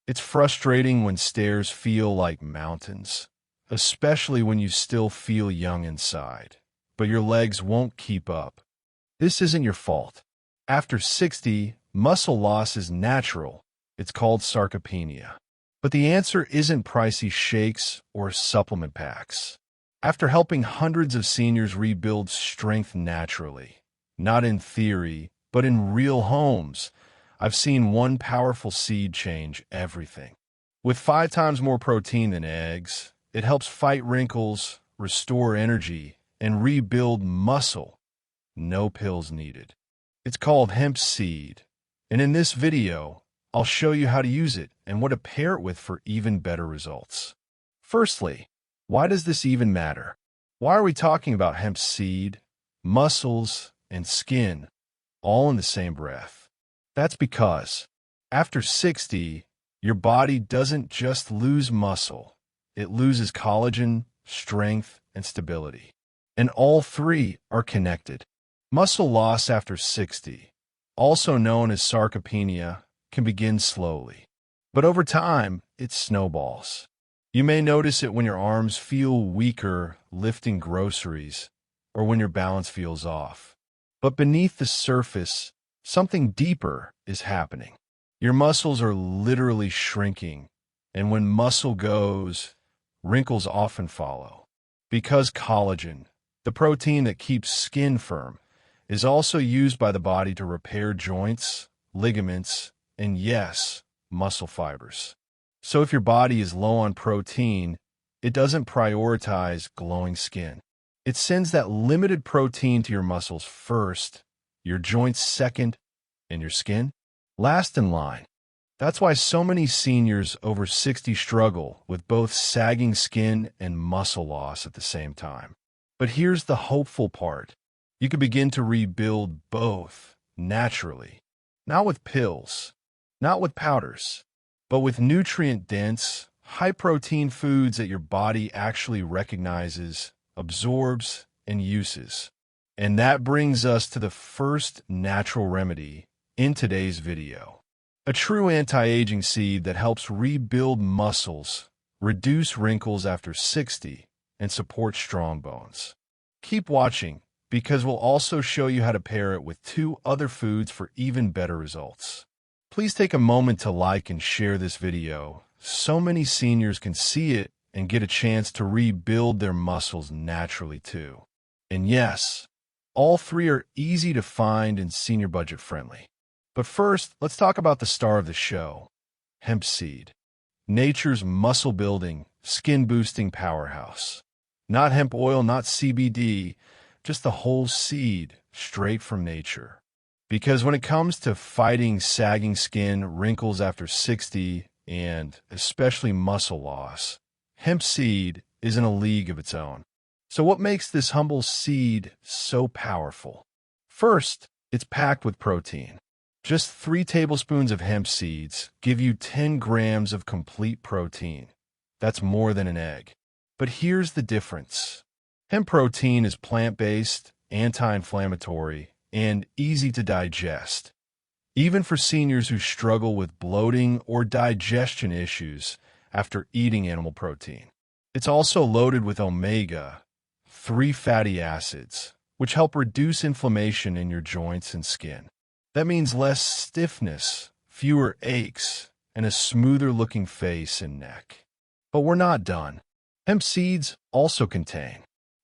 It's frustrating when stairs feel like mountains, especially when you still feel young inside, but your legs won't keep up. This isn't your fault. After 60, muscle loss is natural. It's called sarcopenia. But the answer isn't pricey shakes or supplement packs. After helping hundreds of seniors rebuild strength naturally, not in theory, but in real homes, I've seen one powerful seed change everything. With 5 times more protein than eggs, it helps fight wrinkles, restore energy, and rebuild muscle. No pills needed. It's called Hemp Seed, and in this video, I'll show you how to use it and what to pair it with for even better results. Firstly, why does this even matter? Why are we talking about hemp seed, muscles, and skin all in the same breath? That's because after 60, your body doesn't just lose muscle, it loses collagen, strength, and stability. And all three are connected. Muscle loss after 60, also known as sarcopenia, can begin slowly. But over time, it snowballs. You may notice it when your arms feel weaker lifting groceries or when your balance feels off. But beneath the surface, something deeper is happening. Your muscles are literally shrinking, and when muscle goes, wrinkles often follow. Because collagen, the protein that keeps skin firm, is also used by the body to repair joints, ligaments, and yes, muscle fibers. So if your body is low on protein, it doesn't prioritize glowing skin. It sends that limited protein to your muscles first, your joints second, and your skin last in line. That's why so many seniors over 60 struggle with both sagging skin and muscle loss at the same time. But here's the hopeful part. You can begin to rebuild both naturally, not with pills, not with powders, but with nutrient-dense, high-protein foods that your body actually recognizes, absorbs, and uses. And that brings us to the first natural remedy in today's video. A true anti-aging seed that helps rebuild muscles, reduce wrinkles after 60, and support strong bones. Keep watching, because we'll also show you how to pair it with 2 other foods for even better results. Please take a moment to like and share this video so many seniors can see it and get a chance to rebuild their muscles naturally too. And yes, all 3 are easy to find and senior budget friendly. But first, let's talk about the star of the show, hemp seed. Nature's muscle-building, skin-boosting powerhouse. Not hemp oil, not CBD, just the whole seed, straight from nature. Because when it comes to fighting sagging skin, wrinkles after 60, and especially muscle loss, hemp seed is in a league of its own. So what makes this humble seed so powerful? First, it's packed with protein. Just 3 tablespoons of hemp seeds give you 10 grams of complete protein. That's more than an egg. But here's the difference. Hemp protein is plant-based, anti-inflammatory, and easy to digest. Even for seniors who struggle with bloating or digestion issues after eating animal protein. It's also loaded with omega-3 fatty acids, which help reduce inflammation in your joints and skin. That means less stiffness, fewer aches, and a smoother-looking face and neck. But we're not done. Hemp seeds also contain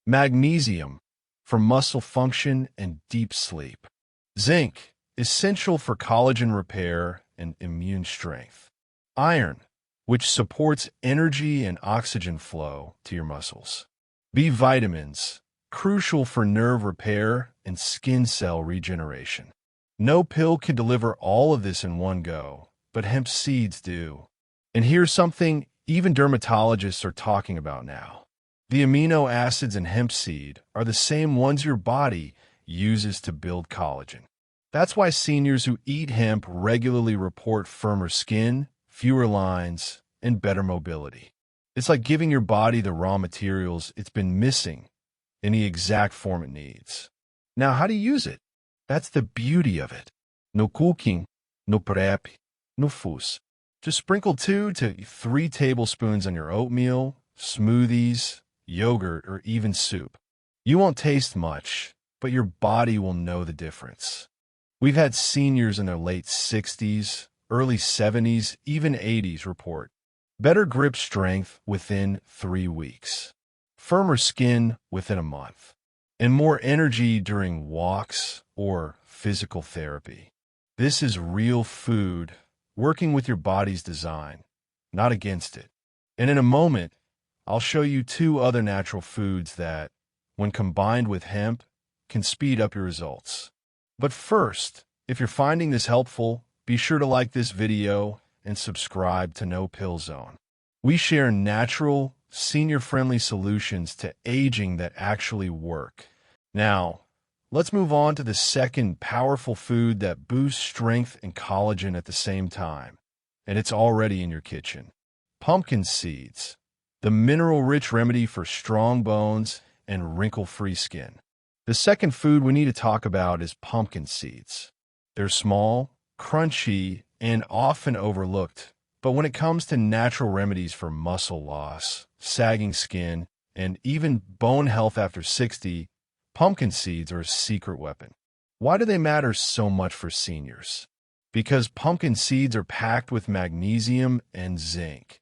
magnesium for muscle function and deep sleep, zinc, essential for collagen repair and immune strength, iron, which supports energy and oxygen flow to your muscles, B vitamins, crucial for nerve repair and skin cell regeneration. No pill can deliver all of this in one go, but hemp seeds do. And here's something even dermatologists are talking about now. The amino acids in hemp seed are the same ones your body uses to build collagen. That's why seniors who eat hemp regularly report firmer skin, fewer lines, and better mobility. It's like giving your body the raw materials it's been missing in the exact form it needs. Now, how to use it? That's the beauty of it. No cooking, no prep, no fuss. Just sprinkle 2 to 3 tablespoons on your oatmeal, smoothies, yogurt, or even soup. You won't taste much, but your body will know the difference. We've had seniors in their late 60s, early 70s, even 80s report better grip strength within 3 weeks, firmer skin within a month, and more energy during walks or physical therapy. This is real food working with your body's design, not against it. And in a moment, I'll show you 2 other natural foods that, when combined with hemp, can speed up your results. But first, if you're finding this helpful, be sure to like this video and subscribe to No Pill Zone. We share natural, senior-friendly solutions to aging that actually work. Now, let's move on to the second powerful food that boosts strength and collagen at the same time, and it's already in your kitchen. Pumpkin seeds, the mineral-rich remedy for strong bones and wrinkle-free skin. The second food we need to talk about is pumpkin seeds. They're small, crunchy, and often overlooked, but when it comes to natural remedies for muscle loss, sagging skin, and even bone health after 60, pumpkin seeds are a secret weapon. Why do they matter so much for seniors? Because pumpkin seeds are packed with magnesium and zinc,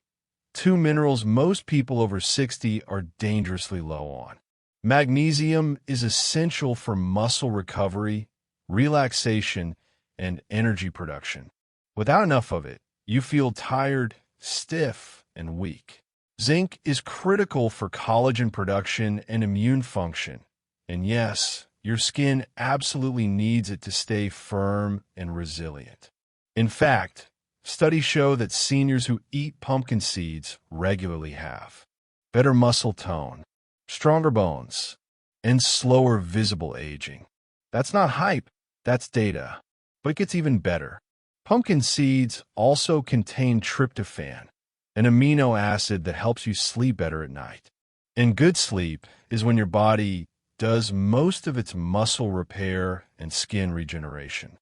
2 minerals most people over 60 are dangerously low on. Magnesium is essential for muscle recovery, relaxation, and energy production. Without enough of it, you feel tired, stiff, and weak. Zinc is critical for collagen production and immune function. And yes, your skin absolutely needs it to stay firm and resilient. In fact, studies show that seniors who eat pumpkin seeds regularly have better muscle tone, stronger bones, and slower visible aging. That's not hype, that's data. But it gets even better. Pumpkin seeds also contain tryptophan, an amino acid that helps you sleep better at night. And good sleep is when your body does most of its muscle repair and skin regeneration.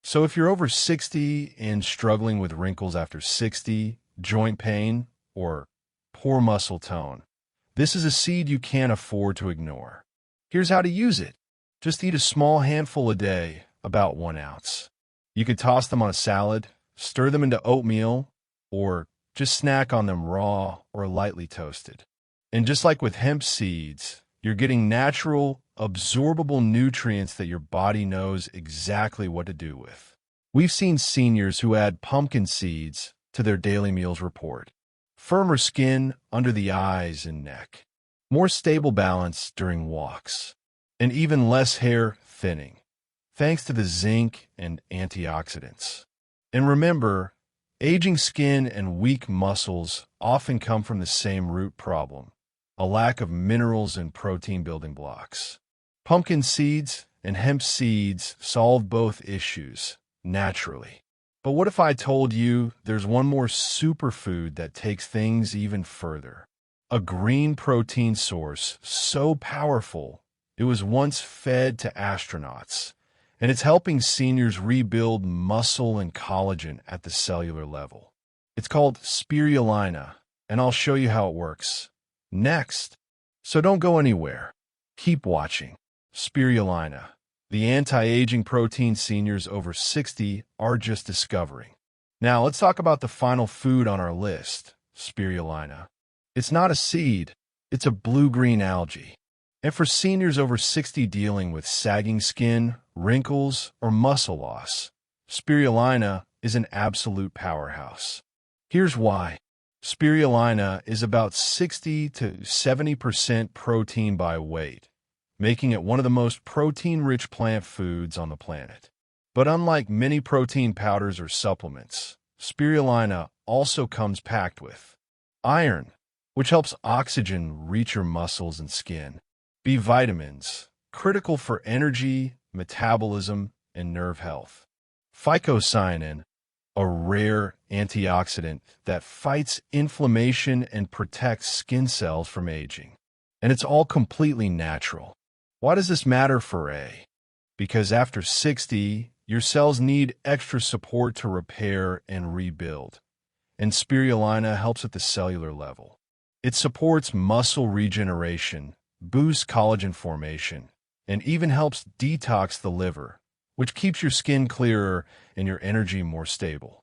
So if you're over 60 and struggling with wrinkles after 60, joint pain, or poor muscle tone, this is a seed you can't afford to ignore. Here's how to use it. Just eat a small handful a day, about 1 ounce. You could toss them on a salad, stir them into oatmeal, or just snack on them raw or lightly toasted. And just like with hemp seeds, you're getting natural, absorbable nutrients that your body knows exactly what to do with. We've seen seniors who add pumpkin seeds to their daily meals report firmer skin under the eyes and neck, more stable balance during walks, and even less hair thinning, thanks to the zinc and antioxidants. And remember, aging skin and weak muscles often come from the same root problem, a lack of minerals and protein building blocks. Pumpkin seeds and hemp seeds solve both issues naturally. But what if I told you there's one more superfood that takes things even further? A green protein source so powerful it was once fed to astronauts, and it's helping seniors rebuild muscle and collagen at the cellular level. It's called Spirulina, and I'll show you how it works next. So don't go anywhere. Keep watching. Spirulina, the anti-aging protein seniors over 60 are just discovering. Now let's talk about the final food on our list, spirulina. It's not a seed, it's a blue-green algae. And for seniors over 60 dealing with sagging skin, wrinkles, or muscle loss, spirulina is an absolute powerhouse. Here's why. Spirulina is about 60 to 70% protein by weight, making it one of the most protein-rich plant foods on the planet. But unlike many protein powders or supplements, spirulina also comes packed with iron, which helps oxygen reach your muscles and skin, B vitamins, critical for energy, metabolism, and nerve health, phycocyanin, a rare antioxidant that fights inflammation and protects skin cells from aging. And it's all completely natural. Why does this matter for A? Because after 60, your cells need extra support to repair and rebuild. and spirulina helps at the cellular level. It supports muscle regeneration, boosts collagen formation, and even helps detox the liver, which keeps your skin clearer and your energy more stable.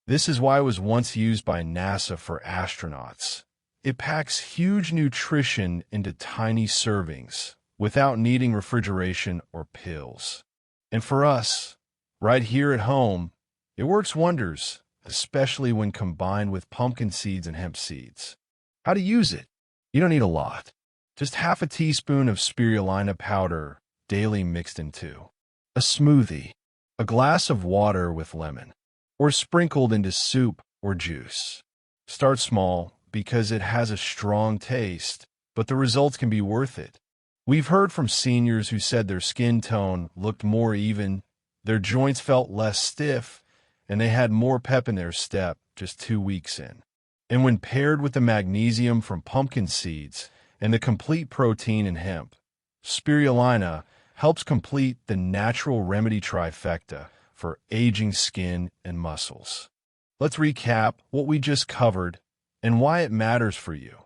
This is why it was once used by NASA for astronauts. It packs huge nutrition into tiny servings without needing refrigeration or pills. And for us, right here at home, it works wonders, especially when combined with pumpkin seeds and hemp seeds. How to use it? You don't need a lot. Just half a teaspoon of spirulina powder daily mixed into a smoothie, a glass of water with lemon, or sprinkled into soup or juice. Start small because it has a strong taste, but the results can be worth it. We've heard from seniors who said their skin tone looked more even, their joints felt less stiff, and they had more pep in their step just 2 weeks in. And when paired with the magnesium from pumpkin seeds and the complete protein in hemp, spirulina helps complete the natural remedy trifecta for aging skin and muscles. Let's recap what we just covered and why it matters for you,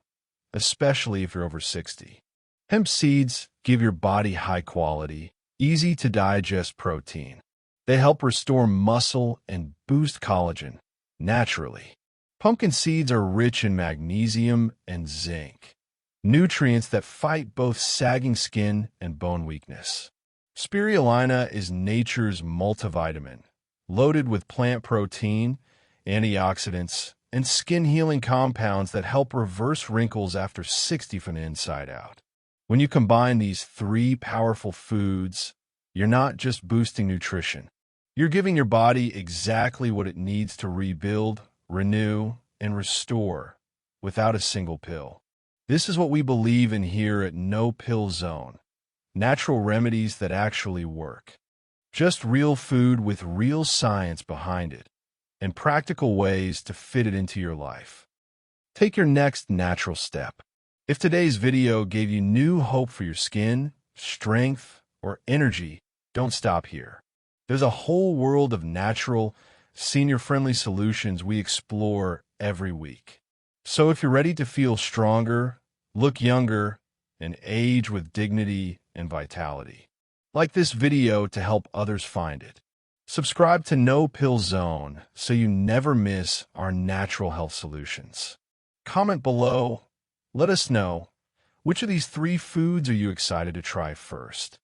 especially if you're over 60. Hemp seeds give your body high-quality, easy-to-digest protein. They help restore muscle and boost collagen naturally. Pumpkin seeds are rich in magnesium and zinc, nutrients that fight both sagging skin and bone weakness. Spirulina is nature's multivitamin, loaded with plant protein, antioxidants, and skin-healing compounds that help reverse wrinkles after 60 from the inside out. When you combine these 3 powerful foods, you're not just boosting nutrition. You're giving your body exactly what it needs to rebuild, renew, and restore without a single pill. This is what we believe in here at No Pill Zone. Natural remedies that actually work. Just real food with real science behind it, and practical ways to fit it into your life. Take your next natural step. If today's video gave you new hope for your skin, strength, or energy, don't stop here. There's a whole world of natural, senior-friendly solutions we explore every week. So if you're ready to feel stronger, look younger, and age with dignity and vitality, like this video to help others find it. Subscribe to No Pill Zone so you never miss our natural health solutions. Comment below. Let us know, which of these 3 foods are you excited to try first?